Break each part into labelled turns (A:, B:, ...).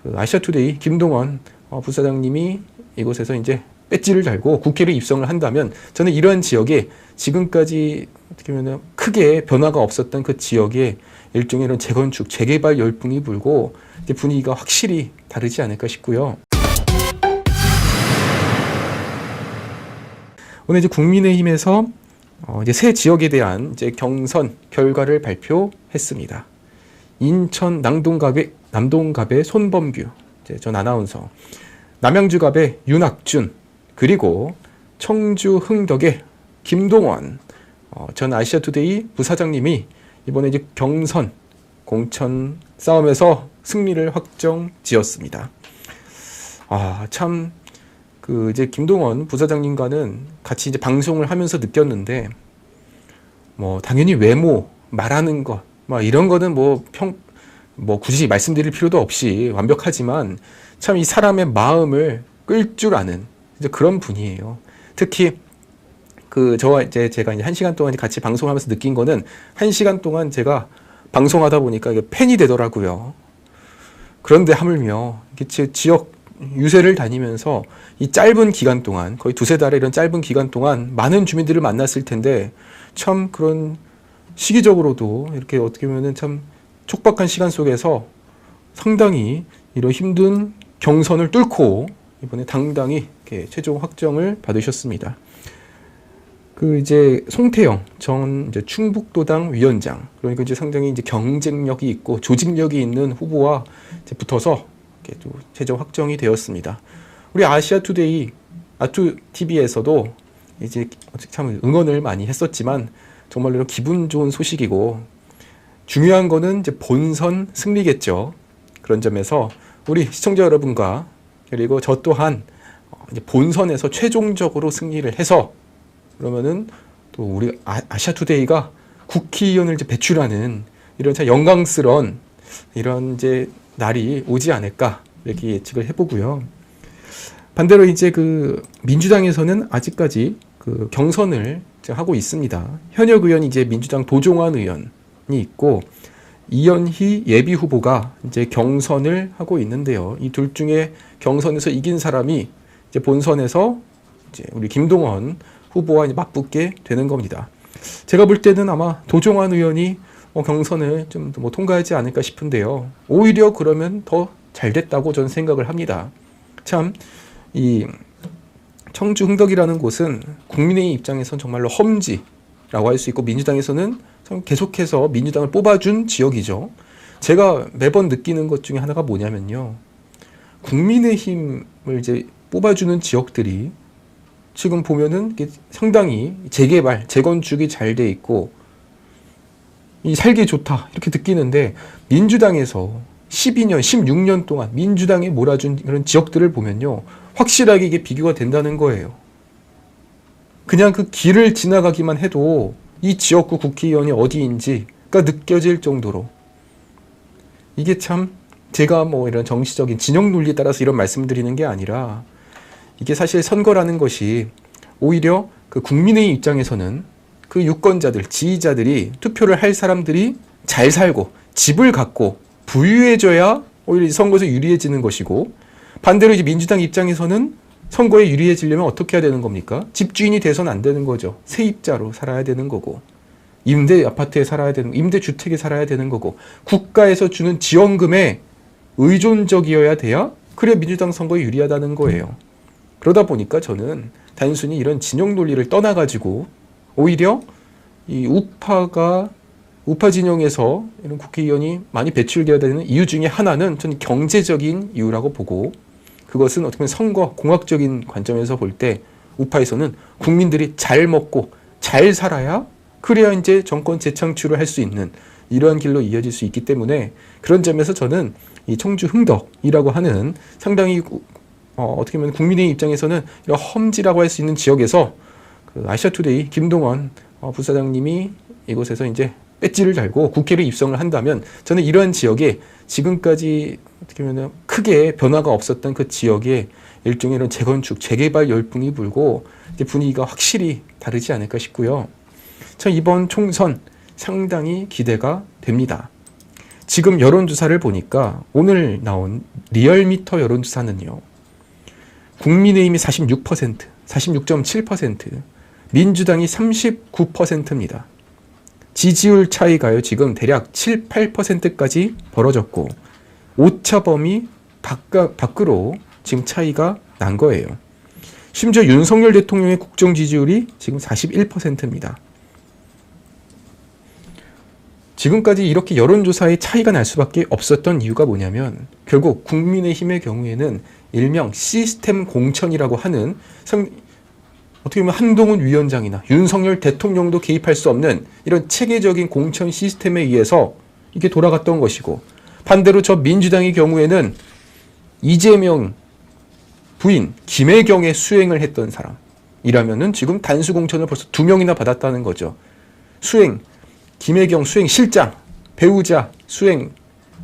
A: 그 아시아투데이 김동원 부사장님이 이곳에서 이제 배지를 달고 국회를 입성을 한다면 저는 이러한 지역에 지금까지 어떻게 보면 크게 변화가 없었던 그 지역에 일종의 이런 재건축, 재개발 열풍이 불고 이제 분위기가 확실히 다르지 않을까 싶고요. 오늘 이제 국민의힘에서 이제 새 지역에 대한 이제 경선 결과를 발표했습니다. 인천 남동갑의 손범규 전 아나운서, 남양주갑의 윤학준, 그리고 청주 흥덕의 김동원 전 아시아투데이 부사장님이 이번에 이제 경선 공천 싸움에서 승리를 확정지었습니다. 참 그 이제 김동원 부사장님과는 같이 이제 방송을 하면서 느꼈는데, 뭐 당연히 외모, 말하는 것, 뭐 이런 거는 뭐 굳이 말씀드릴 필요도 없이 완벽하지만 참 이 사람의 마음을 끌 줄 아는 이제 그런 분이에요. 특히 제가 이제 1시간 동안 같이 방송하면서 느낀 거는, 1시간 동안 제가 방송하다 보니까 이게 팬이 되더라고요. 그런데 하물며 이게 지역 유세를 다니면서 이 짧은 기간 동안, 거의 2-3달의 이런 짧은 기간 동안 많은 주민들을 만났을 텐데, 참 그런 시기적으로도 이렇게 어떻게 보면은 참 촉박한 시간 속에서 상당히 이런 힘든 경선을 뚫고 이번에 당당히 이렇게 최종 확정을 받으셨습니다. 이제 송태영 전 이제 충북도당 위원장, 그러니까 이제 상당히 이제 경쟁력이 있고 조직력이 있는 후보와 이제 붙어서 이렇게 또 최종 확정이 되었습니다. 우리 아시아투데이, 아투TV에서도 이제 참 응원을 많이 했었지만 정말로 기분 좋은 소식이고, 중요한 거는 이제 본선 승리겠죠. 그런 점에서 우리 시청자 여러분과 그리고 저 또한 이제 본선에서 최종적으로 승리를 해서, 그러면은 또 우리 아시아투데이가 국회의원을 이제 배출하는 이런 참 영광스러운 이런 이제 날이 오지 않을까, 이렇게 예측을 해보고요. 반대로 이제 민주당에서는 아직까지 경선을 하고 있습니다. 현역 의원이 이제 민주당 도종환 의원이 있고, 이현희 예비 후보가 이제 경선을 하고 있는데요. 이 둘 중에 경선에서 이긴 사람이 이제 본선에서 이제 우리 김동원 후보와 이제 맞붙게 되는 겁니다. 제가 볼 때는 아마 도종환 의원이 경선을 좀 뭐 통과하지 않을까 싶은데요. 오히려 그러면 더 잘 됐다고 저는 생각을 합니다. 참 이 청주 흥덕이라는 곳은 국민의 입장에선 정말로 험지라고 할 수 있고, 민주당에서는 계속해서 민주당을 뽑아준 지역이죠. 제가 매번 느끼는 것 중에 하나가 뭐냐면요, 국민의힘을 이제 뽑아주는 지역들이 지금 보면은 상당히 재개발, 재건축이 잘 돼 있고 이 살기 좋다 이렇게 느끼는데, 민주당에서 12년, 16년 동안 민주당이 몰아준 그런 지역들을 보면요, 확실하게 이게 비교가 된다는 거예요. 그냥 그 길을 지나가기만 해도 이 지역구 국회의원이 어디인지가 느껴질 정도로, 이게 참 제가 뭐 이런 정치적인 진영 논리에 따라서 이런 말씀드리는 게 아니라, 이게 사실 선거라는 것이 오히려 국민의 입장에서는 그 유권자들, 지지자들이, 투표를 할 사람들이 잘 살고 집을 갖고 부유해져야 오히려 선거에서 유리해지는 것이고, 반대로 이제 민주당 입장에서는 선거에 유리해지려면 어떻게 해야 되는 겁니까? 집주인이 돼서는 안 되는 거죠. 세입자로 살아야 되는 거고, 임대 아파트에 살아야 되는, 임대 주택에 살아야 되는 거고, 국가에서 주는 지원금에 의존적이어야 돼야 그래 민주당 선거에 유리하다는 거예요. 그러다 보니까 저는 단순히 이런 진영 논리를 떠나가지고 오히려 이 우파 진영에서 이런 국회의원이 많이 배출되어야 되는 이유 중에 하나는 저는 경제적인 이유라고 보고, 그것은 어떻게 보면 선거 공학적인 관점에서 볼 때 우파에서는 국민들이 잘 먹고 잘 살아야 그래야 이제 정권 재창출을 할 수 있는 이러한 길로 이어질 수 있기 때문에, 그런 점에서 저는 이 청주 흥덕이라고 하는 상당히 어떻게 보면 국민의 입장에서는 이런 험지라고 할 수 있는 지역에서 아시아투데이 김동원 부사장님이 이곳에서 이제 배지를 달고 국회를 입성을 한다면, 저는 이러한 지역에 지금까지 어떻게 보면 크게 변화가 없었던 그 지역에 일종의 이런 재건축, 재개발 열풍이 불고 이제 분위기가 확실히 다르지 않을까 싶고요. 참 이번 총선 상당히 기대가 됩니다. 지금 여론조사를 보니까 오늘 나온 리얼미터 여론조사는요. 국민의힘이 46%, 46.7%, 민주당이 39%입니다. 지지율 차이가요. 지금 대략 7, 8%까지 벌어졌고 오차범위 밖으로 지금 차이가 난 거예요. 심지어 윤석열 대통령의 국정 지지율이 지금 41%입니다. 지금까지 이렇게 여론조사에 차이가 날 수밖에 없었던 이유가 뭐냐면 결국 국민의힘의 경우에는 일명 시스템 공천이라고 하는 어떻게 보면 한동훈 위원장이나 윤석열 대통령도 개입할 수 없는 이런 체계적인 공천 시스템에 의해서 이게 돌아갔던 것이고 반대로 저 민주당의 경우에는 이재명 부인 김혜경의 수행을 했던 사람이라면은 지금 단수 공천을 벌써 2명이나 받았다는 거죠. 수행, 김혜경 수행 실장, 배우자 수행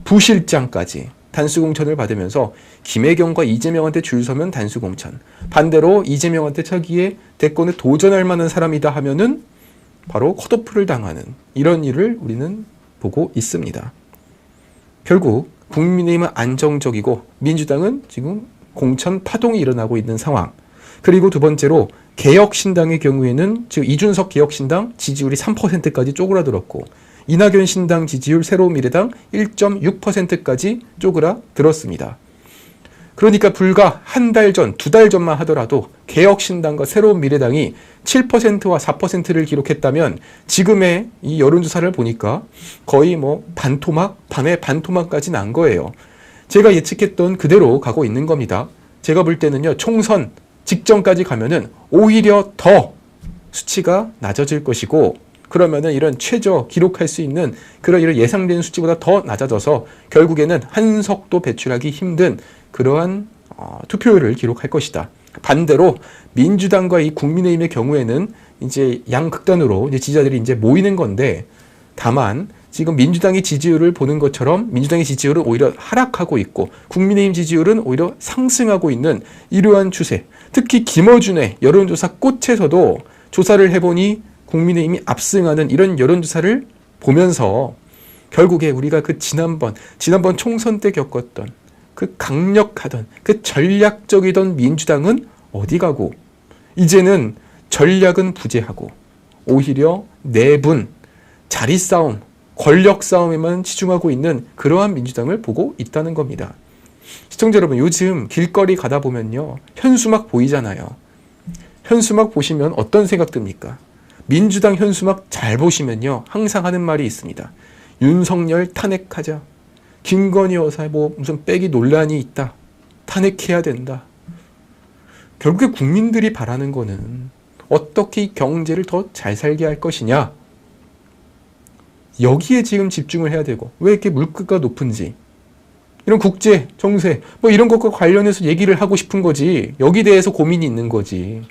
A: 부실장까지 단수 공천을 받으면서 김혜경과 이재명한테 줄 서면 단수 공천, 반대로 이재명한테 차기에 대권에 도전할 만한 사람이다 하면은 바로 컷오프를 당하는 이런 일을 우리는 보고 있습니다. 결국 국민의힘은 안정적이고 민주당은 지금 공천 파동이 일어나고 있는 상황. 그리고 두 번째로 개혁신당의 경우에는 즉 이준석 개혁신당 지지율이 3%까지 쪼그라들었고 이낙연 신당 지지율 새로운미래당 1.6%까지 쪼그라들었습니다. 그러니까 불과 한 달 전, 2달 전만 하더라도 개혁신당과 새로운미래당이 7%와 4%를 기록했다면 지금의 이 여론조사를 보니까 거의 뭐 반의 반토막까지 난 거예요. 제가 예측했던 그대로 가고 있는 겁니다. 제가 볼 때는요, 총선 직전까지 가면은 오히려 더 수치가 낮아질 것이고, 그러면은 이런 최저 기록할 수 있는 그런 이런 예상되는 수치보다 더 낮아져서 결국에는 한석도 배출하기 힘든 그러한 투표율을 기록할 것이다. 반대로 민주당과 이 국민의힘의 경우에는 이제 양극단으로 이제 지지자들이 이제 모이는 건데, 다만 지금 민주당의 지지율을 보는 것처럼 민주당의 지지율은 오히려 하락하고 있고 국민의힘 지지율은 오히려 상승하고 있는 이러한 추세. 특히 김어준의 여론조사 꽃에서도 조사를 해보니 국민의힘이 압승하는 이런 여론조사를 보면서 결국에 우리가 그 지난번 총선 때 겪었던 그 강력하던 그 전략적이던 민주당은 어디 가고 이제는 전략은 부재하고 오히려 내분, 자리 싸움, 권력 싸움에만 치중하고 있는 그러한 민주당을 보고 있다는 겁니다. 시청자 여러분, 요즘 길거리 가다 보면요, 현수막 보이잖아요. 현수막 보시면 어떤 생각 듭니까? 민주당 현수막 잘 보시면요, 항상 하는 말이 있습니다. 윤석열 탄핵하자. 김건희 여사의 무슨 빼기 논란이 있다. 탄핵해야 된다. 결국에 국민들이 바라는 거는 어떻게 경제를 더 잘 살게 할 것이냐. 여기에 지금 집중을 해야 되고, 왜 이렇게 물가가 높은지, 이런 국제, 정세, 이런 것과 관련해서 얘기를 하고 싶은 거지. 여기 대해서 고민이 있는 거지.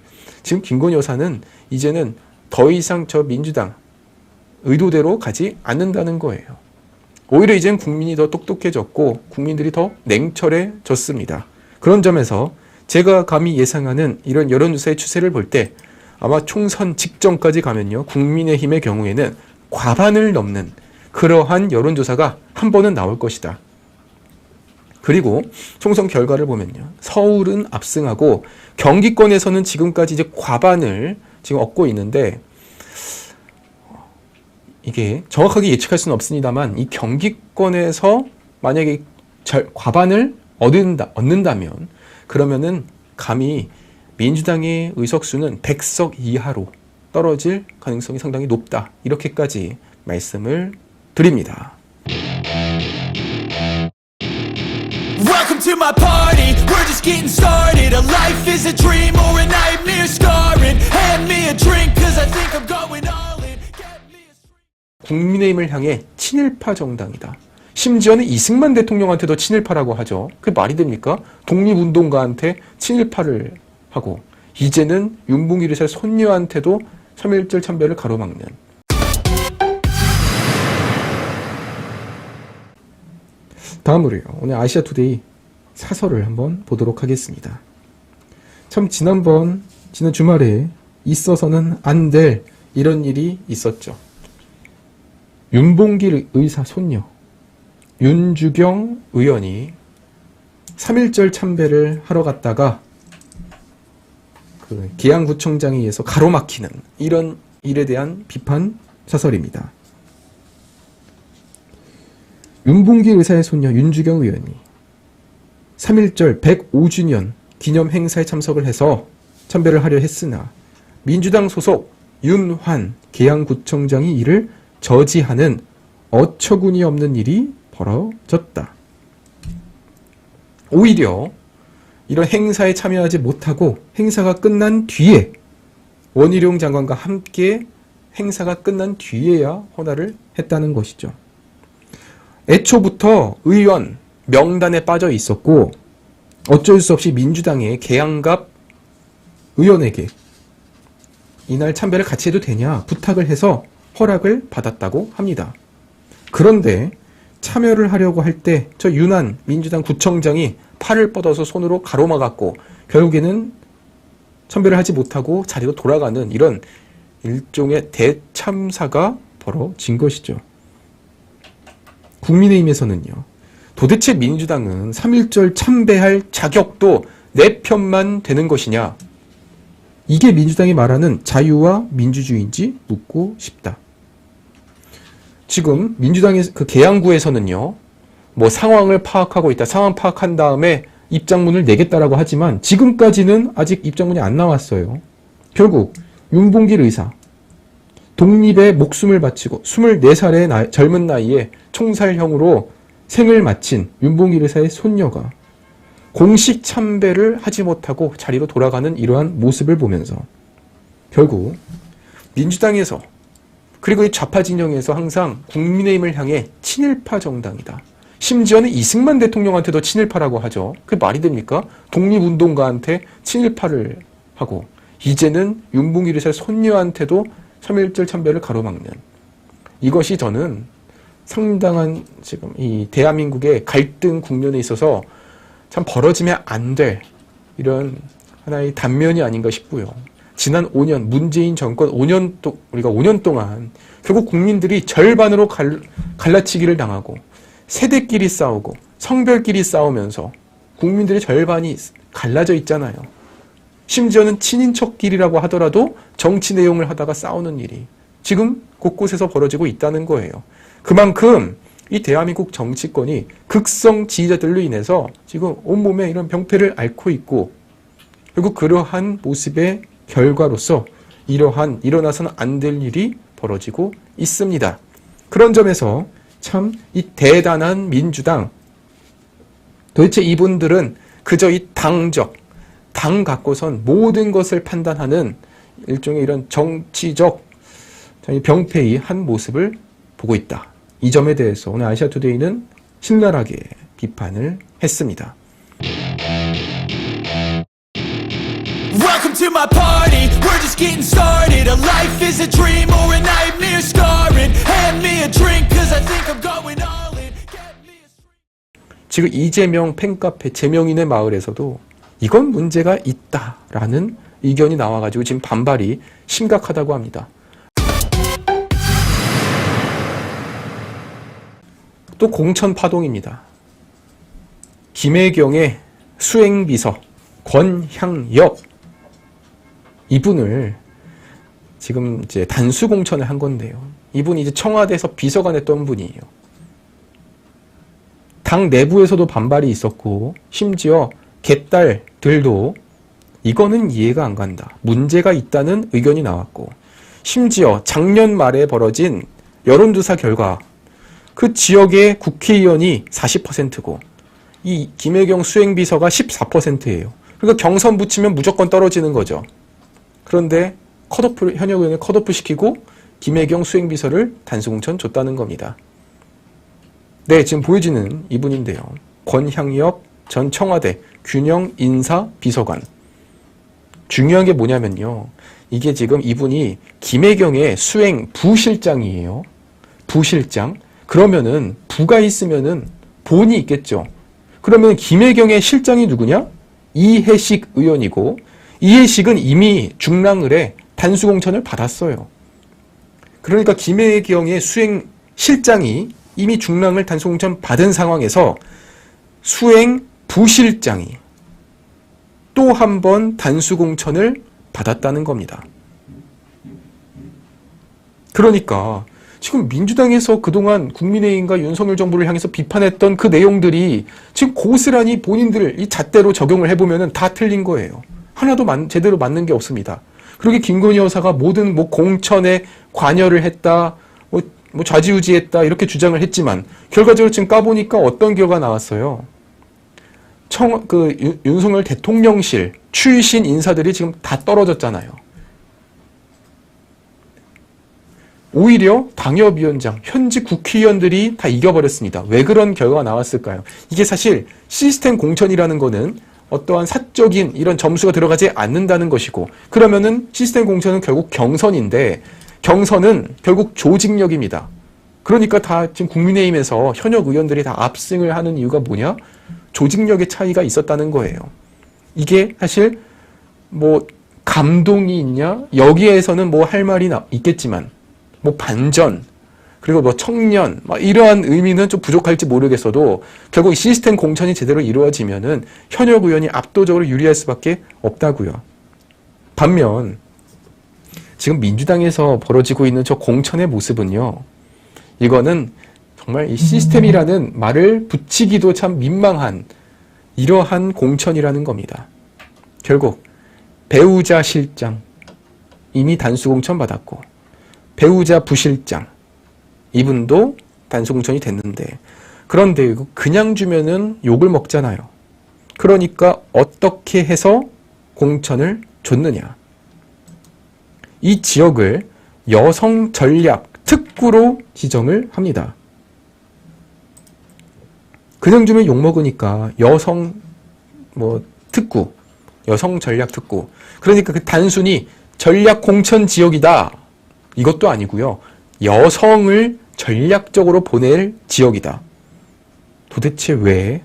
A: 지금 김건희 여사는 이제는 더 이상 저 민주당 의도대로 가지 않는다는 거예요. 오히려 이젠 국민이 더 똑똑해졌고 국민들이 더 냉철해졌습니다. 그런 점에서 제가 감히 예상하는 이런 여론조사의 추세를 볼 때 아마 총선 직전까지 가면요, 국민의힘의 경우에는 과반을 넘는 그러한 여론조사가 한 번은 나올 것이다. 그리고 총선 결과를 보면요, 서울은 압승하고 경기권에서는 지금까지 이제 과반을 지금 얻고 있는데, 이게 정확하게 예측할 수는 없습니다만 이 경기권에서 만약에 과반을 얻는다면 그러면은 감히 민주당의 의석수는 100석 이하로 떨어질 가능성이 상당히 높다. 이렇게까지 말씀을 드립니다.
B: Welcome to my party, we're just getting started. A life is a dream or a nightmare scarring. Hand me a drink cause I think I'm going all in.
A: 국민의힘을 향해 친일파 정당이다. 심지어는 이승만 대통령한테도 친일파라고 하죠. 그게 말이 됩니까? 독립운동가한테 친일파를 하고 이제는 윤봉길 의사 손녀한테도 3.1절 참배를 가로막는. 다음으로요, 오늘 아시아투데이 사설을 한번 보도록 하겠습니다. 참 지난 주말에 있어서는 안 될 이런 일이 있었죠. 윤봉길 의사 손녀, 윤주경 의원이 3.1절 참배를 하러 갔다가 그 계양구청장에 의해서 가로막히는 이런 일에 대한 비판 사설입니다. 윤봉길 의사의 손녀 윤주경 의원이 3.1절 105주년 기념 행사에 참석을 해서 참배를 하려 했으나 민주당 소속 윤환 계양구청장이 이를 저지하는 어처구니 없는 일이 벌어졌다. 오히려 이런 행사에 참여하지 못하고 행사가 끝난 뒤에 원희룡 장관과 함께 행사가 끝난 뒤에야 헌화를 했다는 것이죠. 애초부터 의원 명단에 빠져 있었고 어쩔 수 없이 민주당의 계양갑 의원에게 이날 참배를 같이 해도 되냐 부탁을 해서 허락을 받았다고 합니다. 그런데 참여를 하려고 할 때 저 윤한 민주당 구청장이 팔을 뻗어서 손으로 가로막았고 결국에는 참배를 하지 못하고 자리로 돌아가는 이런 일종의 대참사가 벌어진 것이죠. 국민의힘에서는요. 도대체 민주당은 3.1절 참배할 자격도 내 편만 되는 것이냐? 이게 민주당이 말하는 자유와 민주주의인지 묻고 싶다. 지금 민주당의 그 계양구에서는요. 뭐 상황을 파악하고 있다. 상황 파악한 다음에 입장문을 내겠다라고 하지만 지금까지는 아직 입장문이 안 나왔어요. 결국 윤봉길 의사 독립에 목숨을 바치고 24살의 젊은 나이에 총살형으로 생을 마친 윤봉길 의사의 손녀가 공식 참배를 하지 못하고 자리로 돌아가는 이러한 모습을 보면서 결국 민주당에서 그리고 이 좌파 진영에서 항상 국민의힘을 향해 친일파 정당이다. 심지어는 이승만 대통령한테도 친일파라고 하죠. 그게 말이 됩니까? 독립운동가한테 친일파를 하고 이제는 윤봉길 의사의 손녀한테도 3.1절 참배를 가로막는 이것이 저는 상당한 지금 이 대한민국의 갈등 국면에 있어서 참 벌어지면 안 될 이런 하나의 단면이 아닌가 싶고요. 지난 5년 문재인 정권 우리가 5년 동안 결국 국민들이 절반으로 갈라치기를 당하고 세대끼리 싸우고 성별끼리 싸우면서 국민들의 절반이 갈라져 있잖아요. 심지어는 친인척끼리라고 하더라도 정치 내용을 하다가 싸우는 일이 지금 곳곳에서 벌어지고 있다는 거예요. 그만큼 이 대한민국 정치권이 극성 지지자들로 인해서 지금 온몸에 이런 병폐를 앓고 있고 결국 그러한 모습의 결과로서 이러한 일어나서는 안 될 일이 벌어지고 있습니다. 그런 점에서 참 이 대단한 민주당 도대체 이분들은 그저 이 당 갖고선 모든 것을 판단하는 일종의 이런 정치적 병폐의 한 모습을 보고 있다. 이 점에 대해서 오늘 아시아투데이는 신랄하게 비판을 했습니다.
B: Welcome to my party, we're just getting started. A life is a dream or a nightmare scarring. Hand me a drink cause I think I'm going all in. Get me a street.
A: 지금 이재명 팬카페 재명인의 마을에서도 이건 문제가 있다라는 의견이 나와가지고 지금 반발이 심각하다고 합니다. 또 공천 파동입니다. 김혜경의 수행비서 권향엽 이분을 지금 이제 단수 공천을 한 건데요. 이분이 이제 청와대에서 비서관 했던 분이에요. 당 내부에서도 반발이 있었고 심지어 개딸들도 이거는 이해가 안 간다. 문제가 있다는 의견이 나왔고 심지어 작년 말에 벌어진 여론조사 결과 그 지역의 국회의원이 40%고 이 김혜경 수행비서가 14%예요. 그러니까 경선 붙이면 무조건 떨어지는 거죠. 그런데 현역 의원을 컷오프 시키고 김혜경 수행비서를 단수공천 줬다는 겁니다. 네, 지금 보여지는 이분인데요. 권향엽 전 청와대 균형인사비서관. 중요한 게 뭐냐면요. 이게 지금 이분이 김혜경의 수행 부실장이에요. 부실장. 그러면은 부가 있으면은 본이 있겠죠. 그러면 김혜경의 실장이 누구냐? 이해식 의원이고 이해식은 이미 중랑을에 단수공천을 받았어요. 그러니까 김혜경의 수행 실장이 이미 중랑을 단수공천 받은 상황에서 수행 부실장이 또 한 번 단수공천을 받았다는 겁니다. 그러니까 지금 민주당에서 그동안 국민의힘과 윤석열 정부를 향해서 비판했던 그 내용들이 지금 고스란히 본인들 이 잣대로 적용을 해보면 다 틀린 거예요. 하나도 제대로 맞는 게 없습니다. 그러게 김건희 여사가 모든 공천에 관여를 했다, 좌지우지했다 이렇게 주장을 했지만 결과적으로 지금 까보니까 어떤 결과가 나왔어요. 윤석열 대통령실 출신 인사들이 지금 다 떨어졌잖아요. 오히려 당협위원장, 현직 국회의원들이 다 이겨버렸습니다. 왜 그런 결과가 나왔을까요? 이게 사실 시스템 공천이라는 거는 어떠한 사적인 이런 점수가 들어가지 않는다는 것이고, 그러면은 시스템 공천은 결국 경선인데, 경선은 결국 조직력입니다. 그러니까 다 지금 국민의힘에서 현역 의원들이 다 압승을 하는 이유가 뭐냐? 조직력의 차이가 있었다는 거예요. 이게 사실 감동이 있냐? 여기에서는 할 말이 있겠지만, 반전, 그리고 청년, 이러한 의미는 좀 부족할지 모르겠어도 결국 이 시스템 공천이 제대로 이루어지면은 현역 의원이 압도적으로 유리할 수밖에 없다고요. 반면 지금 민주당에서 벌어지고 있는 저 공천의 모습은요, 이거는 정말 이 시스템이라는 말을 붙이기도 참 민망한 이러한 공천이라는 겁니다. 결국 배우자 실장 이미 단수공천 받았고, 배우자 부실장 이분도 단수공천이 됐는데, 그런데 이거 그냥 주면은 욕을 먹잖아요. 그러니까 어떻게 해서 공천을 줬느냐. 이 지역을 여성 전략 특구로 지정을 합니다. 그냥 주면 욕 먹으니까 여성 특구, 여성 전략 특구. 그러니까 단순히 전략 공천 지역이다 이것도 아니고요. 여성을 전략적으로 보낼 지역이다. 도대체 왜?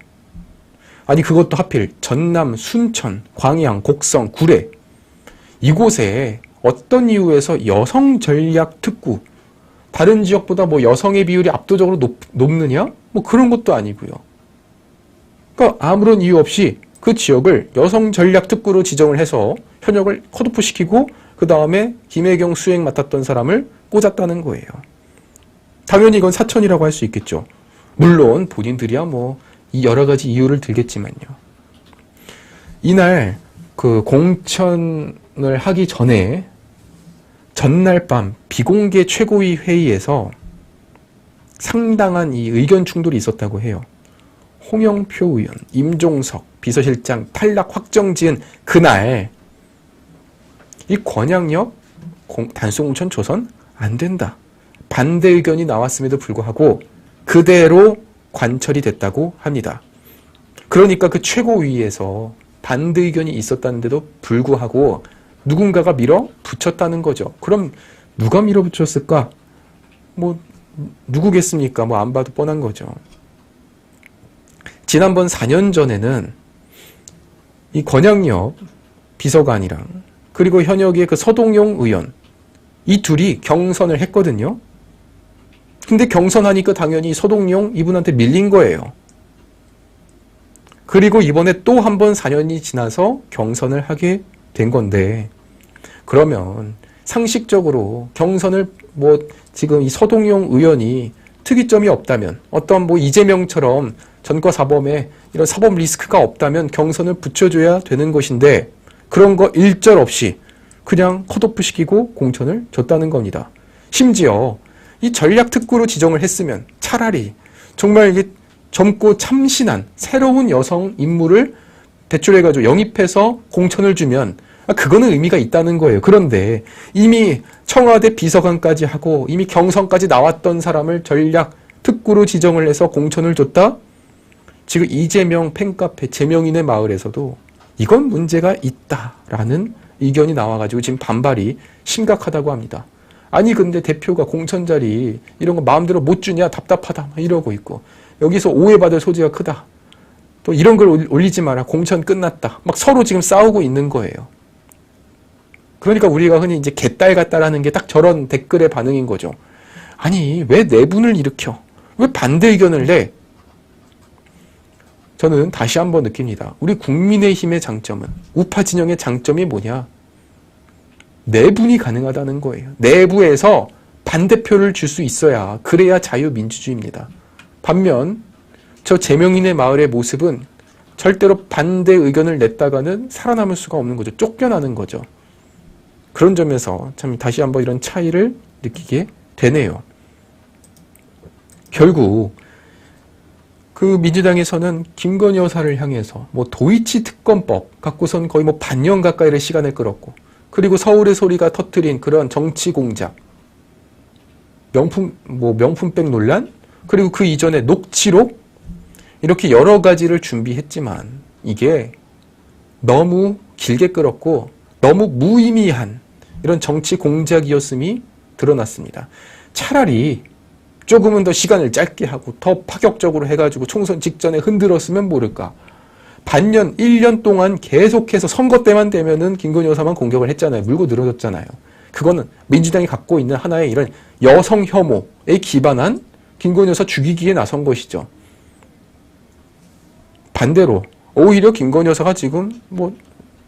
A: 아니 그것도 하필 전남, 순천, 광양, 곡성, 구례 이곳에 어떤 이유에서 여성 전략 특구, 다른 지역보다 여성의 비율이 압도적으로 높느냐? 그런 것도 아니고요. 그러니까 아무런 이유 없이 그 지역을 여성 전략 특구로 지정을 해서 현역을 컷오프 시키고 그 다음에 김혜경 수행 맡았던 사람을 꽂았다는 거예요. 당연히 이건 사천이라고 할 수 있겠죠. 물론 본인들이야 이 여러 가지 이유를 들겠지만요. 이날 그 공천을 하기 전에 전날 밤 비공개 최고위 회의에서 상당한 이 의견 충돌이 있었다고 해요. 홍영표 의원, 임종석 비서실장 탈락 확정 지은 그날 이 권양역 단수공천 조선 안 된다. 반대 의견이 나왔음에도 불구하고 그대로 관철이 됐다고 합니다. 그러니까 그 최고위에서 반대 의견이 있었다는데도 불구하고 누군가가 밀어붙였다는 거죠. 그럼 누가 밀어붙였을까? 누구겠습니까? 안 봐도 뻔한 거죠. 지난번 4년 전에는 이 권양역 비서관이랑 그리고 현역의 그 서동용 의원 이 둘이 경선을 했거든요. 근데 경선하니까 당연히 서동용 이분한테 밀린 거예요. 그리고 이번에 또 한 번 4년이 지나서 경선을 하게 된 건데, 그러면 상식적으로 경선을 지금 이 서동용 의원이 특이점이 없다면, 어떤 이재명처럼 전과 사범에 이런 사법 리스크가 없다면 경선을 붙여줘야 되는 것인데, 그런 거 일절 없이 그냥 컷오프 시키고 공천을 줬다는 겁니다. 심지어 이 전략 특구로 지정을 했으면 차라리 정말 이게 젊고 참신한 새로운 여성 인물을 배출해가지고 영입해서 공천을 주면 그거는 의미가 있다는 거예요. 그런데 이미 청와대 비서관까지 하고 이미 경선까지 나왔던 사람을 전략 특구로 지정을 해서 공천을 줬다? 지금 이재명 팬카페 재명인의 마을에서도 이건 문제가 있다라는 의견이 나와가지고 지금 반발이 심각하다고 합니다. 아니 근데 대표가 공천 자리 이런 거 마음대로 못 주냐 답답하다 이러고 있고, 여기서 오해받을 소지가 크다, 또 이런 걸 올리지 마라, 공천 끝났다, 서로 지금 싸우고 있는 거예요. 그러니까 우리가 흔히 개딸 같다라는 게 딱 저런 댓글의 반응인 거죠. 아니 왜 내분을 일으켜, 왜 반대 의견을 내? 저는 다시 한번 느낍니다. 우리 국민의힘의 장점은, 우파 진영의 장점이 뭐냐? 내분이 가능하다는 거예요. 내부에서 반대표를 줄 수 있어야, 그래야 자유민주주의입니다. 반면 저 재명인의 마을의 모습은 절대로 반대 의견을 냈다가는 살아남을 수가 없는 거죠. 쫓겨나는 거죠. 그런 점에서 참 다시 한번 이런 차이를 느끼게 되네요. 결국 그 민주당에서는 김건희 여사를 향해서 뭐 도이치 특검법 갖고선 거의 뭐 반년 가까이의 시간을 끌었고, 그리고 서울의 소리가 터뜨린 그런 정치 공작, 명품백 논란, 그리고 그 이전에 녹취록, 이렇게 여러 가지를 준비했지만 이게 너무 길게 끌었고 너무 무의미한 이런 정치 공작이었음이 드러났습니다. 차라리 조금은 더 시간을 짧게 하고 더 파격적으로 해가지고 총선 직전에 흔들었으면 모를까. 반년, 1년 동안 계속해서 선거 때만 되면은 김건희 여사만 공격을 했잖아요. 물고 늘어졌잖아요. 그거는 민주당이 갖고 있는 하나의 이런 여성 혐오에 기반한 김건희 여사 죽이기에 나선 것이죠. 반대로 오히려 김건희 여사가 지금 뭐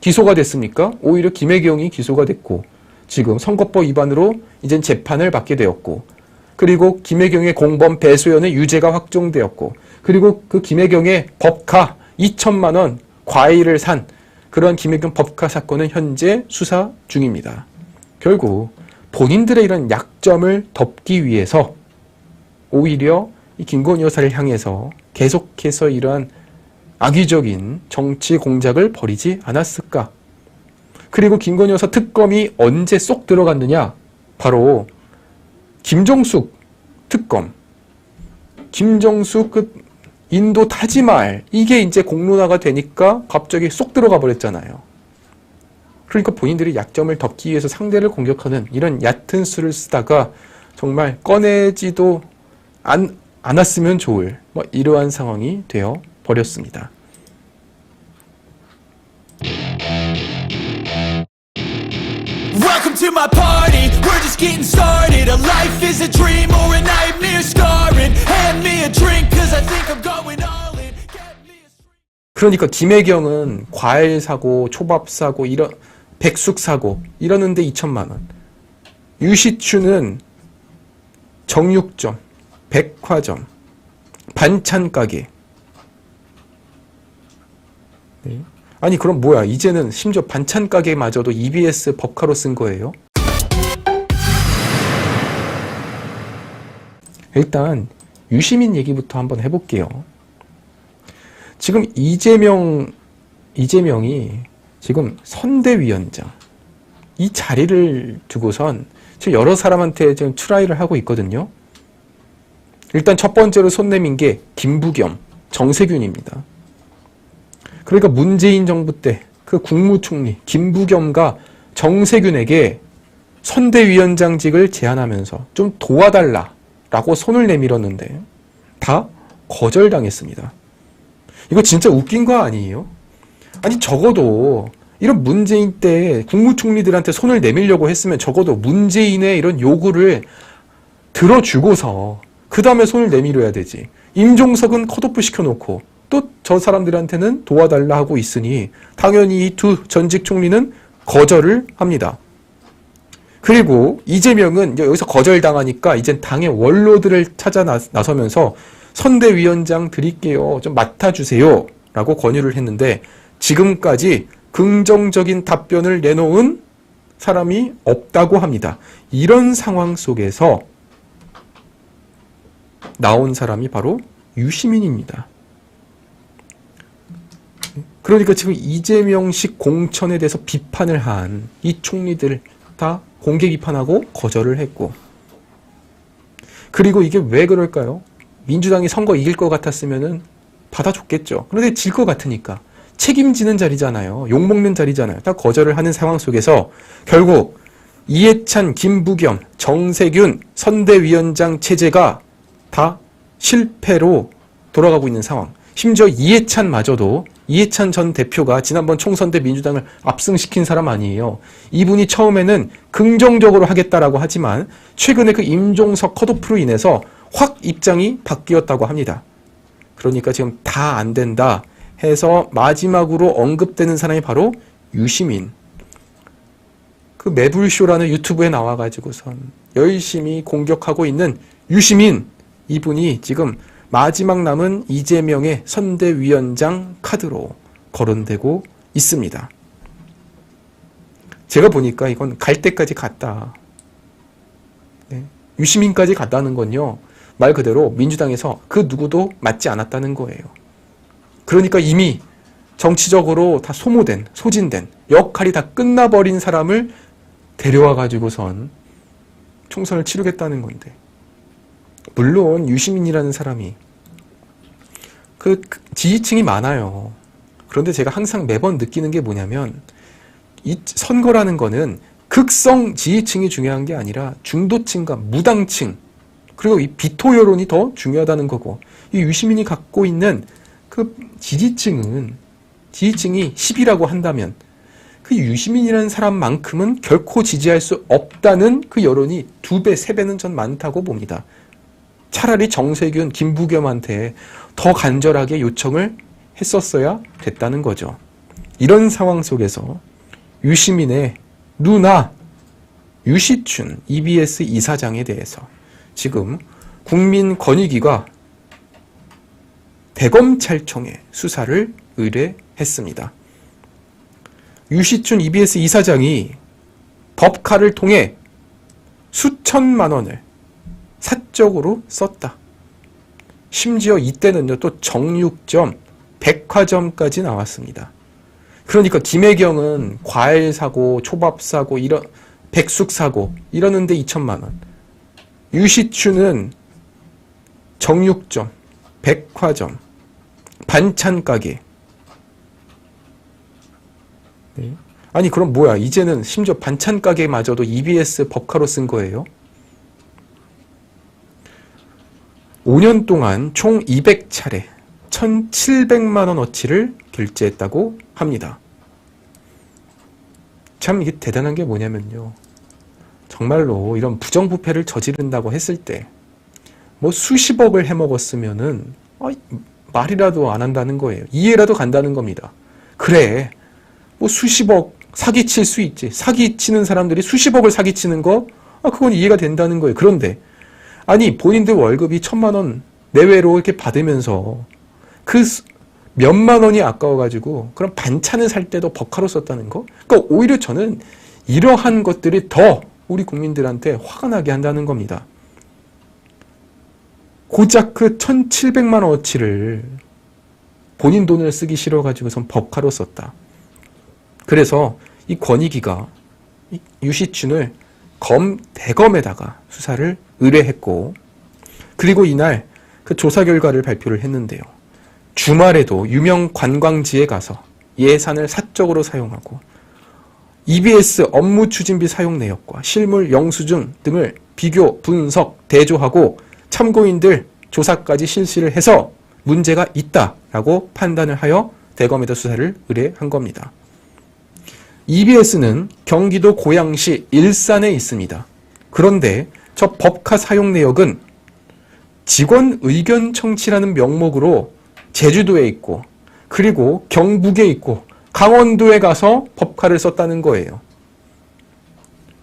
A: 기소가 됐습니까? 오히려 김혜경이 기소가 됐고, 지금 선거법 위반으로 이젠 재판을 받게 되었고, 그리고 김혜경의 공범 배소연의 유죄가 확정되었고, 그리고 그 김혜경의 법카 2천만 원 과일을 산 그런 김혜경 법카 사건은 현재 수사 중입니다. 결국 본인들의 이런 약점을 덮기 위해서 오히려 이 김건희 여사를 향해서 계속해서 이러한 악의적인 정치 공작을 벌이지 않았을까? 그리고 김건희 여사 특검이 언제 쏙 들어갔느냐? 바로 김정숙 특검, 김정숙 그 인도 타지말, 이게 이제 공론화가 되니까 갑자기 쏙 들어가 버렸잖아요. 그러니까 본인들이 약점을 덮기 위해서 상대를 공격하는 이런 얕은 수를 쓰다가 정말 꺼내지도 않았으면 좋을 뭐 이러한 상황이 되어 버렸습니다.
B: Welcome to my party, we're just getting started. A life is a dream or a nightmare scarring. Hand me a drink cause I think I'm going all in. Get me a
A: 그러니까 김혜경은 과일 사고, 초밥 사고, 백숙 사고 이러는데 2천만 원. 유시춘은 정육점, 백화점, 반찬 가게. 네. 아니 그럼 뭐야, 이제는 심지어 반찬 가게마저도 EBS 법카로 쓴 거예요? 일단 유시민 얘기부터 한번 해볼게요. 지금 이재명이 지금 선대위원장 이 자리를 두고선 지금 여러 사람한테 지금 트라이를 하고 있거든요. 일단 첫 번째로 손 내민 게 김부겸, 정세균입니다. 그러니까 문재인 정부 때 그 국무총리 김부겸과 정세균에게 선대위원장직을 제안하면서 좀 도와달라라고 손을 내밀었는데 다 거절당했습니다. 이거 진짜 웃긴 거 아니에요? 아니 적어도 이런 문재인 때 국무총리들한테 손을 내밀려고 했으면 적어도 문재인의 이런 요구를 들어주고서 그 다음에 손을 내밀어야 되지. 임종석은 컷오프 시켜놓고 또 저 사람들한테는 도와달라 하고 있으니 당연히 이 두 전직 총리는 거절을 합니다. 그리고 이재명은 여기서 거절당하니까 이젠 당의 원로들을 찾아 나서면서 선대위원장 드릴게요. 좀 맡아주세요. 라고 권유를 했는데 지금까지 긍정적인 답변을 내놓은 사람이 없다고 합니다. 이런 상황 속에서 나온 사람이 바로 유시민입니다. 그러니까 지금 이재명식 공천에 대해서 비판을 한 이 총리들 다 공개 비판하고 거절을 했고, 그리고 이게 왜 그럴까요? 민주당이 선거 이길 것 같았으면은 받아줬겠죠. 그런데 질 것 같으니까 책임지는 자리잖아요. 욕먹는 자리잖아요. 다 거절을 하는 상황 속에서 결국 이해찬, 김부겸, 정세균 선대위원장 체제가 다 실패로 돌아가고 있는 상황. 심지어 이해찬마저도, 이해찬 전 대표가 지난번 총선 때 민주당을 압승시킨 사람 아니에요. 이분이 처음에는 긍정적으로 하겠다라고 하지만 최근에 그 임종석 컷오프로 인해서 확 입장이 바뀌었다고 합니다. 그러니까 지금 다 안 된다 해서 마지막으로 언급되는 사람이 바로 유시민. 그 매불쇼라는 유튜브에 나와가지고선 열심히 공격하고 있는 유시민, 이분이 지금 마지막 남은 이재명의 선대위원장 카드로 거론되고 있습니다. 제가 보니까 이건 갈 때까지 갔다. 네. 유시민까지 갔다는 건요, 말 그대로 민주당에서 그 누구도 맞지 않았다는 거예요. 그러니까 이미 정치적으로 다 소모된, 소진된, 역할이 다 끝나버린 사람을 데려와 가지고선 총선을 치르겠다는 건데, 물론 유시민이라는 사람이 그 지지층이 많아요. 그런데 제가 항상 매번 느끼는 게 뭐냐면, 이 선거라는 거는 극성 지지층이 중요한 게 아니라 중도층과 무당층, 그리고 이 비토 여론이 더 중요하다는 거고, 이 유시민이 갖고 있는 그 지지층이 10이라고 한다면 그 유시민이라는 사람만큼은 결코 지지할 수 없다는 그 여론이 2배, 3배는 전 많다고 봅니다. 차라리 정세균, 김부겸한테 더 간절하게 요청을 했었어야 됐다는 거죠. 이런 상황 속에서 유시민의 누나 유시춘 EBS 이사장에 대해서 지금 국민권익위가 대검찰청에 수사를 의뢰했습니다. 유시춘 EBS 이사장이 법카를 통해 수천만 원을 사적으로 썼다. 심지어 이때는요, 또 정육점, 백화점까지 나왔습니다. 그러니까 김혜경은 과일 사고, 초밥 사고, 백숙 사고 이러는데 2천만 원. 유시춘은 정육점, 백화점, 반찬 가게. 네. 아니 그럼 뭐야? 이제는 심지어 반찬 가게마저도 EBS 법카로 쓴 거예요? 5년 동안 총 200차례 1,700만 원어치를 결제했다고 합니다. 참 이게 대단한 게 뭐냐면요, 정말로 이런 부정부패를 저지른다고 했을 때 뭐 수십억을 해먹었으면은 말이라도 안 한다는 거예요. 이해라도 간다는 겁니다. 그래, 뭐 수십억 사기칠 수 있지. 사기치는 사람들이 수십억을 사기치는 거, 그건 이해가 된다는 거예요. 그런데 아니 본인들 월급이 1,000만 원 내외로 이렇게 받으면서 그 몇만 원이 아까워가지고 그런 반찬을 살 때도 법카로 썼다는 거? 그러니까 오히려 저는 이러한 것들이 더 우리 국민들한테 화가 나게 한다는 겁니다. 고작 그 1,700만 원어치를 본인 돈을 쓰기 싫어가지고선 법카로 썼다. 그래서 이 권익위가 유시춘을 대검에다가 수사를 의뢰했고, 그리고 이날 그 조사 결과를 발표를 했는데요. 주말에도 유명 관광지에 가서 예산을 사적으로 사용하고 EBS 업무 추진비 사용 내역과 실물 영수증 등을 비교, 분석, 대조하고 참고인들 조사까지 실시를 해서 문제가 있다라고 판단을 하여 대검에다 수사를 의뢰한 겁니다. EBS는 경기도 고양시 일산에 있습니다. 그런데 저 법카 사용 내역은 직원 의견 청취라는 명목으로 제주도에 있고, 그리고 경북에 있고, 강원도에 가서 법카를 썼다는 거예요.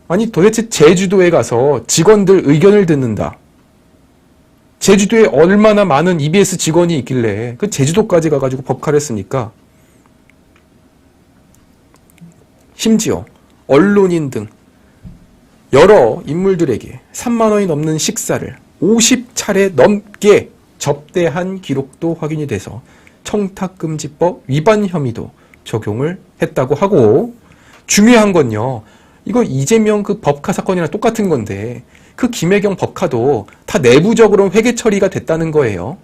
A: 아니 도대체 제주도에 가서 직원들 의견을 듣는다. 제주도에 얼마나 많은 EBS 직원이 있길래 그 제주도까지 가가지고 법카를 했습니까? 심지어 언론인 등 여러 인물들에게 3만 원이 넘는 식사를 50차례 넘게 접대한 기록도 확인이 돼서 청탁금지법 위반 혐의도 적용을 했다고 하고, 중요한 건요, 이거 이재명 그 법카 사건이랑 똑같은 건데 그 김혜경 법카도 다 내부적으로 회계 처리가 됐다는 거예요.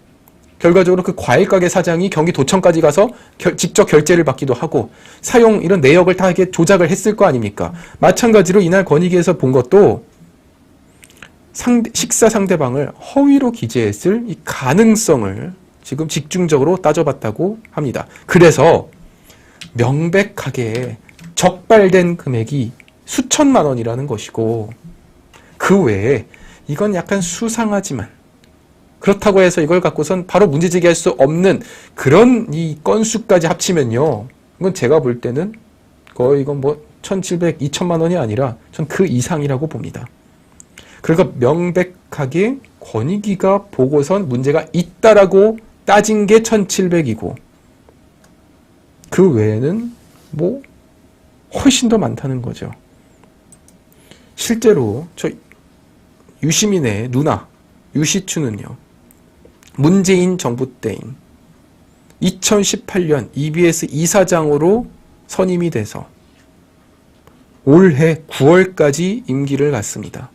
A: 결과적으로 그 과일가게 사장이 경기도청까지 가서 직접 결제를 받기도 하고 사용 이런 내역을 다 이렇게 조작을 했을 거 아닙니까? 마찬가지로 이날 권익위에서 본 것도 식사 상대방을 허위로 기재했을 이 가능성을 지금 집중적으로 따져봤다고 합니다. 그래서 명백하게 적발된 금액이 수천만 원이라는 것이고, 그 외에 이건 약간 수상하지만 그렇다고 해서 이걸 갖고선 바로 문제 제기할 수 없는 그런 이 건수까지 합치면요. 이건 제가 볼 때는 거의 이건 뭐 1,700, 2천만 원이 아니라 전 그 이상이라고 봅니다. 그러니까 명백하게 권익위가 보고선 문제가 있다라고 따진 게 1,700이고 그 외에는 뭐 훨씬 더 많다는 거죠. 실제로 저 유시민의 누나 유시추는요. 문재인 정부 때인 2018년 EBS 이사장으로 선임이 돼서 올해 9월까지 임기를 갖습니다.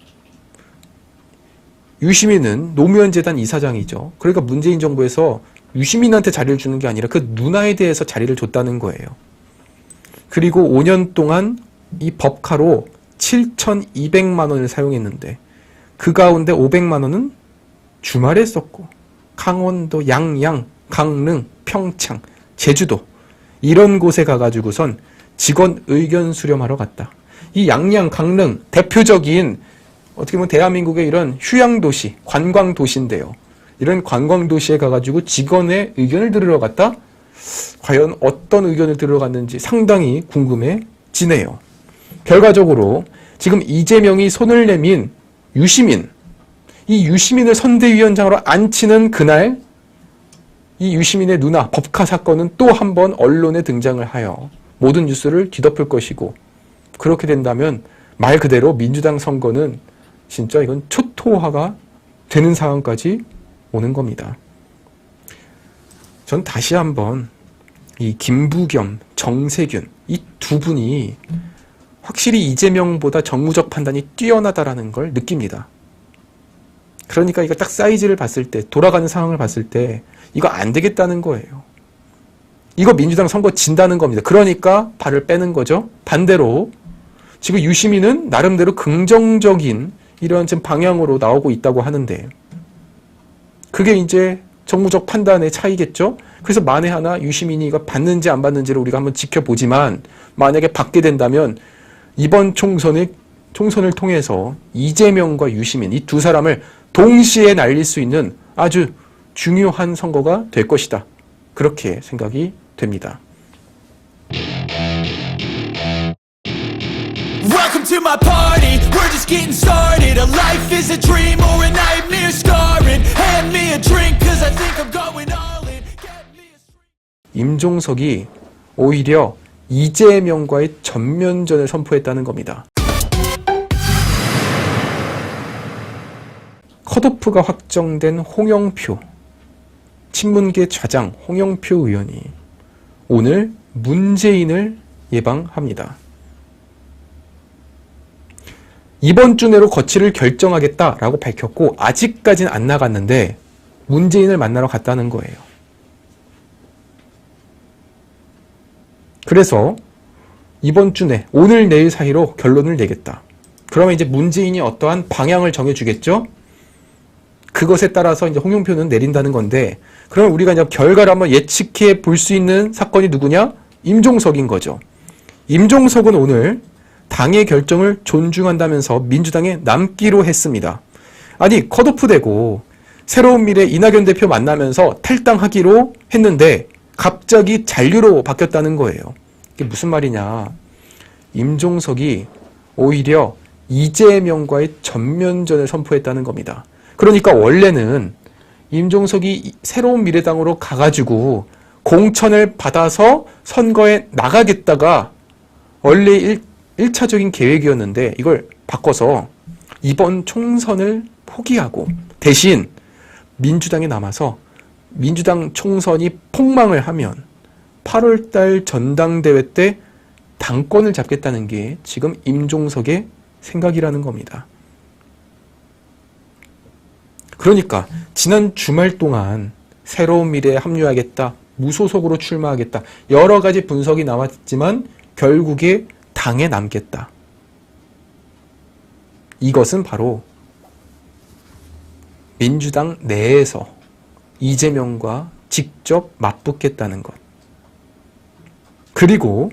A: 유시민은 노무현재단 이사장이죠. 그러니까 문재인 정부에서 유시민한테 자리를 주는 게 아니라 그 누나에 대해서 자리를 줬다는 거예요. 그리고 5년 동안 이 법카로 7,200만 원을 사용했는데 그 가운데 500만 원은 주말에 썼고 강원도, 양양, 강릉, 평창, 제주도 이런 곳에 가가지고선 직원 의견 수렴하러 갔다. 이 양양, 강릉 대표적인 어떻게 보면 대한민국의 이런 휴양도시, 관광도시인데요. 이런 관광도시에 가가지고 직원의 의견을 들으러 갔다? 과연 어떤 의견을 들으러 갔는지 상당히 궁금해지네요. 결과적으로 지금 이재명이 손을 내민 유시민, 이 유시민을 선대위원장으로 앉히는 그날 이 유시민의 누나 법카 사건은 또 한 번 언론에 등장을 하여 모든 뉴스를 뒤덮을 것이고 그렇게 된다면 말 그대로 민주당 선거는 진짜 이건 초토화가 되는 상황까지 오는 겁니다. 전 다시 한번 이 김부겸, 정세균 이 두 분이 확실히 이재명보다 정무적 판단이 뛰어나다라는 걸 느낍니다. 그러니까 이거 딱 사이즈를 봤을 때 돌아가는 상황을 봤을 때 이거 안 되겠다는 거예요. 이거 민주당 선거 진다는 겁니다. 그러니까 발을 빼는 거죠. 반대로 지금 유시민은 나름대로 긍정적인 이런 지금 방향으로 나오고 있다고 하는데 그게 이제 정무적 판단의 차이겠죠. 그래서 만에 하나 유시민이 이거 받는지 안 받는지를 우리가 한번 지켜보지만 만약에 받게 된다면 이번 총선을 통해서 이재명과 유시민 이 두 사람을 동시에 날릴 수 있는 아주 중요한 선거가 될 것이다. 그렇게 생각이 됩니다.
B: Welcome to my party, we're just getting started. A life is a dream or a nightmare scarring. Hand me a drink cause I think I'm going all in. Get me a street.
A: 임종석이 오히려 이재명과의 전면전을 선포했다는 겁니다. 컷오프가 확정된 홍영표, 친문계 좌장 홍영표 의원이 오늘 문재인을 예방합니다. 이번 주 내로 거취를 결정하겠다라고 밝혔고 아직까지는 안 나갔는데 문재인을 만나러 갔다는 거예요. 그래서 이번 주 내, 오늘 내일 사이로 결론을 내겠다. 그러면 이제 문재인이 어떠한 방향을 정해주겠죠? 그것에 따라서 이제 홍영표는 내린다는 건데, 그러면 우리가 이제 결과를 한번 예측해 볼 수 있는 사건이 누구냐? 임종석인 거죠. 임종석은 오늘 당의 결정을 존중한다면서 민주당에 남기로 했습니다. 아니, 컷오프되고 새로운 미래 이낙연 대표 만나면서 탈당하기로 했는데 갑자기 잔류로 바뀌었다는 거예요. 이게 무슨 말이냐. 임종석이 오히려 이재명과의 전면전을 선포했다는 겁니다. 그러니까 원래는 임종석이 새로운 미래당으로 가가지고 공천을 받아서 선거에 나가겠다가 원래 1차적인 계획이었는데 이걸 바꿔서 이번 총선을 포기하고 대신 민주당에 남아서 민주당 총선이 폭망을 하면 8월달 전당대회 때 당권을 잡겠다는 게 지금 임종석의 생각이라는 겁니다. 그러니까 지난 주말 동안 새로운 미래에 합류하겠다, 무소속으로 출마하겠다 여러 가지 분석이 나왔지만 결국에 당에 남겠다. 이것은 바로 민주당 내에서 이재명과 직접 맞붙겠다는 것. 그리고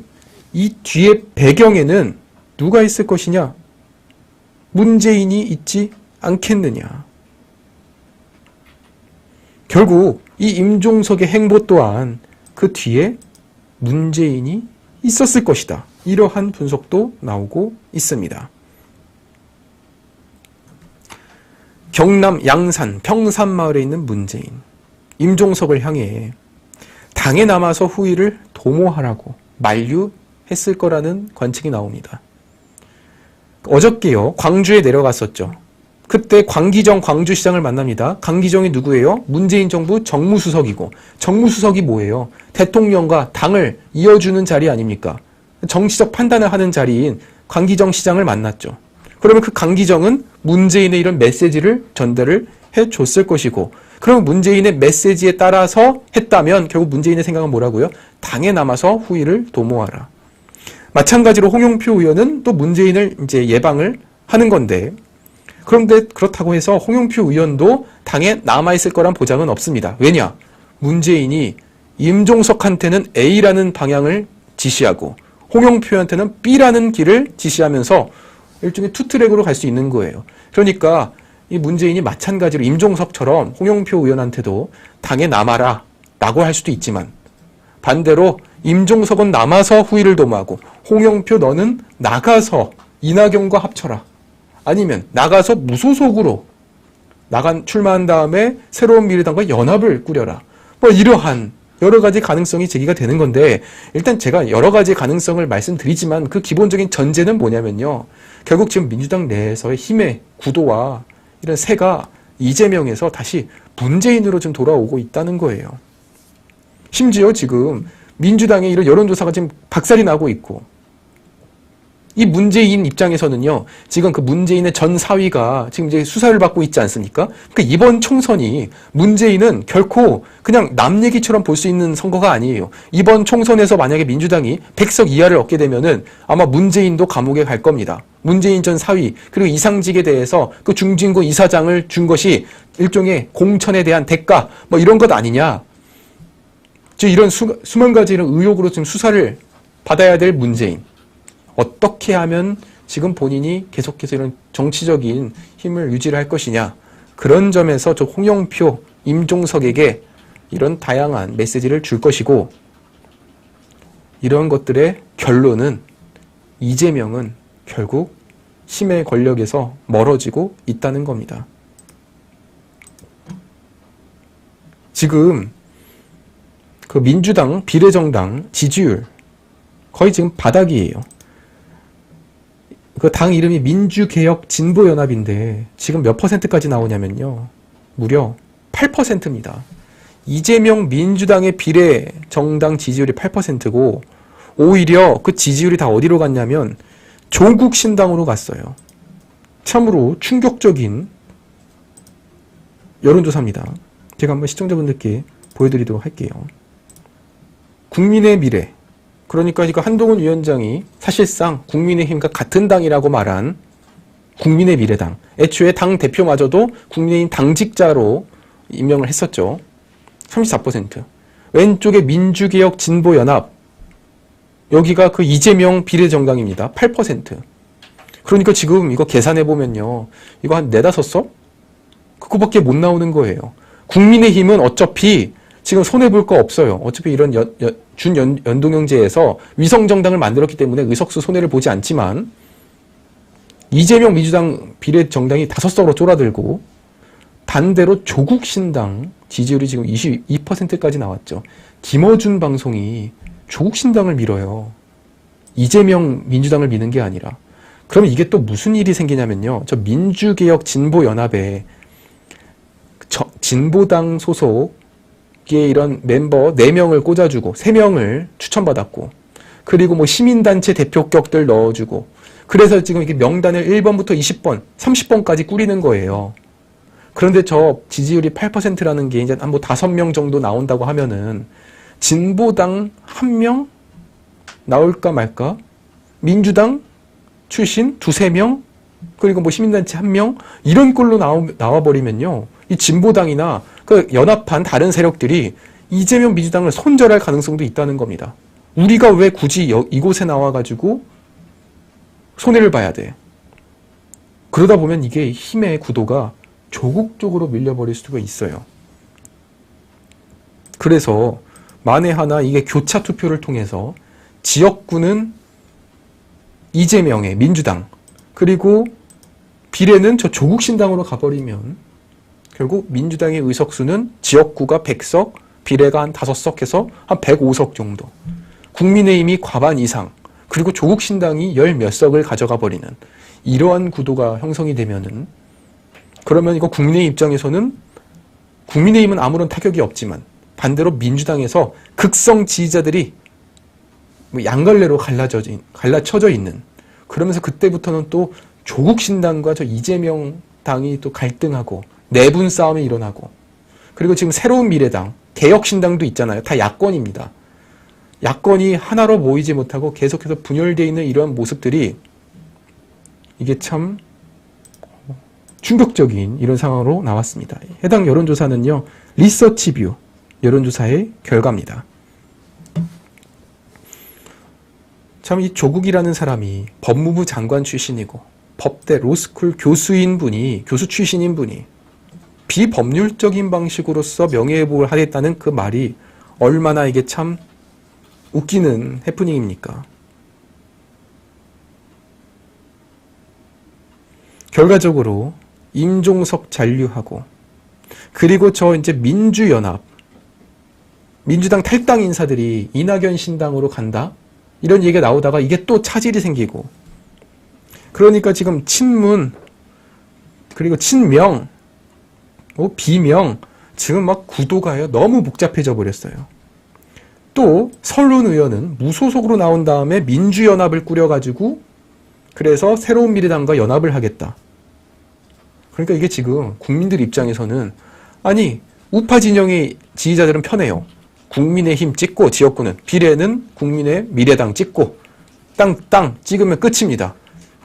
A: 이 뒤에 배경에는 누가 있을 것이냐? 문재인이 있지 않겠느냐? 결국 이 임종석의 행보 또한 그 뒤에 문재인이 있었을 것이다. 이러한 분석도 나오고 있습니다. 경남 양산 평산마을에 있는 문재인, 임종석을 향해 당에 남아서 후위를 도모하라고 만류했을 거라는 관측이 나옵니다. 어저께요, 광주에 내려갔었죠. 그때 광기정 광주시장을 만납니다. 광기정이 누구예요? 문재인 정부 정무수석이고, 정무수석이 뭐예요? 대통령과 당을 이어주는 자리 아닙니까? 정치적 판단을 하는 자리인 광기정 시장을 만났죠. 그러면 그 광기정은 문재인의 이런 메시지를 전달을 해줬을 것이고, 그럼 문재인의 메시지에 따라서 했다면 결국 문재인의 생각은 뭐라고요? 당에 남아서 후위를 도모하라. 마찬가지로 홍영표 의원은 또 문재인을 이제 예방을 하는 건데, 그런데 그렇다고 해서 홍영표 의원도 당에 남아있을 거란 보장은 없습니다. 왜냐? 문재인이 임종석한테는 A라는 방향을 지시하고 홍영표한테는 B라는 길을 지시하면서 일종의 투트랙으로 갈 수 있는 거예요. 그러니까 이 문재인이 마찬가지로 임종석처럼 홍영표 의원한테도 당에 남아라 라고 할 수도 있지만, 반대로 임종석은 남아서 후위를 도모하고 홍영표 너는 나가서 이낙연과 합쳐라, 아니면 나가서 무소속으로 출마한 다음에 새로운 미래당과 연합을 꾸려라, 뭐 이러한 여러 가지 가능성이 제기가 되는 건데, 일단 제가 여러 가지 가능성을 말씀드리지만 그 기본적인 전제는 뭐냐면요, 결국 지금 민주당 내에서의 힘의 구도와 이런 세가 이재명에서 다시 문재인으로 좀 돌아오고 있다는 거예요. 심지어 지금 민주당의 이런 여론조사가 지금 박살이 나고 있고, 이 문재인 입장에서는요, 지금 그 문재인의 전 사위가 지금 이제 수사를 받고 있지 않습니까? 그러니까 이번 총선이 문재인은 결코 그냥 남 얘기처럼 볼 수 있는 선거가 아니에요. 이번 총선에서 만약에 민주당이 100석 이하를 얻게 되면은 아마 문재인도 감옥에 갈 겁니다. 문재인 전 사위, 그리고 이상직에 대해서 그 중진구 이사장을 준 것이 일종의 공천에 대한 대가, 뭐 이런 것 아니냐. 즉 이런 수만 가지 이런 의혹으로 지금 수사를 받아야 될 문재인. 어떻게 하면 지금 본인이 계속해서 이런 정치적인 힘을 유지를 할 것이냐. 그런 점에서 저 홍영표, 임종석에게 이런 다양한 메시지를 줄 것이고, 이런 것들의 결론은 이재명은 결국 힘의 권력에서 멀어지고 있다는 겁니다. 지금 그 민주당 비례정당 지지율 거의 지금 바닥이에요. 그 당 이름이 민주개혁진보연합인데 지금 몇 퍼센트까지 나오냐면요, 무려 8%입니다. 이재명 민주당의 비례정당 지지율이 8%고 오히려 그 지지율이 다 어디로 갔냐면 조국신당으로 갔어요. 참으로 충격적인 여론조사입니다. 제가 한번 시청자분들께 보여드리도록 할게요. 국민의 미래, 그러니까 이거 한동훈 위원장이 사실상 국민의힘과 같은 당이라고 말한 국민의 미래당, 애초에 당 대표마저도 국민의힘 당직자로 임명을 했었죠. 34%. 왼쪽에 민주개혁진보연합, 여기가 그 이재명 비례정당입니다. 8%. 그러니까 지금 이거 계산해보면요, 이거 한 4-5석? 그거밖에 못 나오는 거예요. 국민의힘은 어차피 지금 손해볼 거 없어요. 어차피 이런 준연동형제에서 위성정당을 만들었기 때문에 의석수 손해를 보지 않지만, 이재명 민주당 비례정당이 5석으로 쫄아들고, 반대로 조국신당 지지율이 지금 22%까지 나왔죠. 김어준 방송이 조국신당을 밀어요. 이재명 민주당을 미는 게 아니라. 그럼 이게 또 무슨 일이 생기냐면요, 저 민주개혁진보연합에 진보당 소속 이런 멤버 4명을 꽂아주고 3명을 추천받았고, 그리고 뭐 시민단체 대표격들 넣어주고, 그래서 지금 이게 명단을 1번부터 20번, 30번까지 꾸리는 거예요. 그런데 저 지지율이 8%라는 게 이제 한 뭐 5명 정도 나온다고 하면은 진보당 1명 나올까 말까? 민주당 출신 2-3명? 그리고 뭐 시민단체 1명? 이런 꼴로 나와버리면요, 이 진보당이나 그 연합한 다른 세력들이 이재명 민주당을 손절할 가능성도 있다는 겁니다. 우리가 왜 굳이 이곳에 나와가지고 손해를 봐야 돼? 그러다 보면 이게 힘의 구도가 조국 쪽으로 밀려버릴 수가 있어요. 그래서 만에 하나 이게 교차 투표를 통해서 지역구는 이재명의 민주당, 그리고 비례는 저 조국신당으로 가버리면 결국 민주당의 의석수는 지역구가 100석, 비례가 한 5석 해서 한 105석 정도. 국민의힘이 과반 이상, 그리고 조국신당이 열 몇 석을 가져가 버리는 이러한 구도가 형성이 되면은, 그러면 이거 국민의힘 입장에서는 국민의힘은 아무런 타격이 없지만 반대로 민주당에서 극성 지지자들이 양갈래로 갈라쳐져 있는, 그러면서 그때부터는 또 조국신당과 저 이재명 당이 또 갈등하고 내분 싸움이 일어나고, 그리고 지금 새로운 미래당, 개혁신당도 있잖아요. 다 야권입니다. 야권이 하나로 모이지 못하고 계속해서 분열되어 있는 이러한 모습들이 이게 참 충격적인 이런 상황으로 나왔습니다. 해당 여론조사는요, 리서치뷰 여론조사의 결과입니다. 참 이 조국이라는 사람이 법무부 장관 출신이고 법대 로스쿨 교수 출신인 분이 비법률적인 방식으로서 명예회복을 하겠다는 그 말이 얼마나 이게 참 웃기는 해프닝입니까? 결과적으로 임종석 잔류하고, 그리고 저 이제 민주연합, 민주당 탈당 인사들이 이낙연 신당으로 간다? 이런 얘기가 나오다가 이게 또 차질이 생기고, 그러니까 지금 친문, 그리고 친명, 비명, 지금 막 구도가요 너무 복잡해져 버렸어요. 또 설훈 의원은 무소속으로 나온 다음에 민주연합을 꾸려가지고 그래서 새로운 미래당과 연합을 하겠다. 그러니까 이게 지금 국민들 입장에서는, 아니 우파 진영의 지지자들은 편해요. 국민의힘 찍고 지역구는, 비례는 국민의 미래당 찍고 땅 찍으면 끝입니다.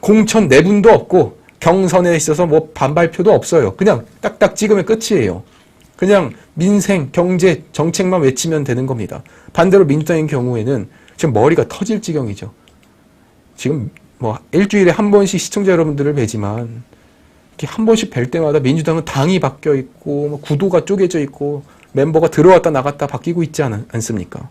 A: 공천 내분도 없고 경선에 있어서 뭐 반발표도 없어요. 그냥 딱딱 찍으면 끝이에요. 그냥 민생, 경제, 정책만 외치면 되는 겁니다. 반대로 민주당의 경우에는 지금 머리가 터질 지경이죠. 지금 뭐 일주일에 한 번씩 시청자 여러분들을 뵈지만 이렇게 한 번씩 뵐 때마다 민주당은 당이 바뀌어 있고 뭐 구도가 쪼개져 있고 멤버가 들어왔다 나갔다 바뀌고 있지 않습니까?